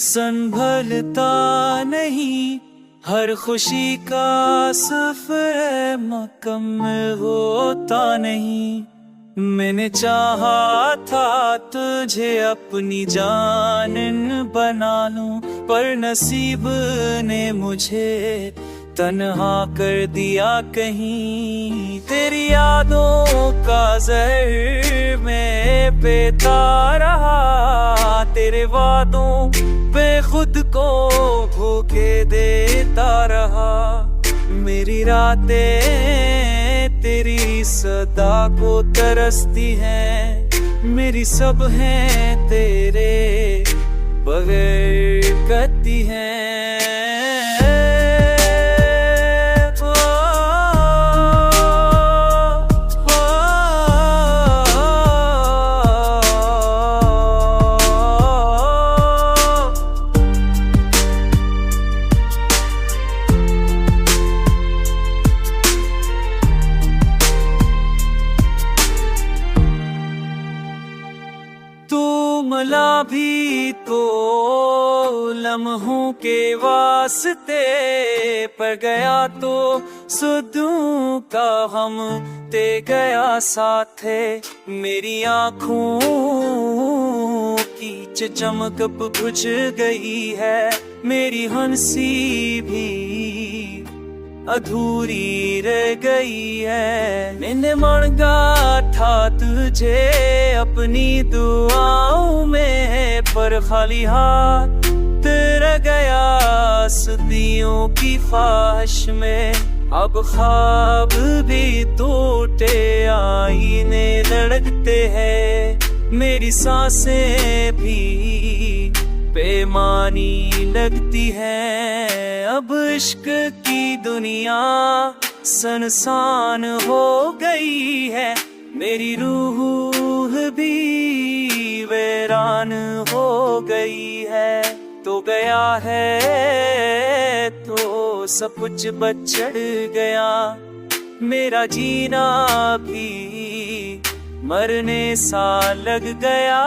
संभलता नहीं, हर खुशी का सफर मुकम्मल होता नहीं। मैंने चाहा था तुझे अपनी जान बना लूं, पर नसीब ने मुझे तन्हा कर दिया कहीं। तेरी यादों का जहर मैं पीता रहा, तेरे वादों पे खुद को धोखे देता रहा। मेरी रातें तेरी सदा को तरसती हैं, मेरी सब हैं तेरे बगैर कती हैं। मला भी तो लम्हों के वास्ते, पर गया तो सुदूं का हम ते गया साथे। मेरी आँखों की चमक अब बुझ गई है, मेरी हंसी भी अधूरी रह गई है। मैंने मांगा था तुझे अपनी दुआओं में, पर खाली हाथ रह गया सदियों की ख्वाहिश में। अब ख्वाब भी टूटे आईने लड़कते हैं, मेरी सांसें भी बेमानी लगती है। अब इश्क की दुनिया सनसान हो गई है, मेरी रूह भी वीरान हो गई है। तो गया है तो सब कुछ बछड़ गया, मेरा जीना भी मरने सा लग गया।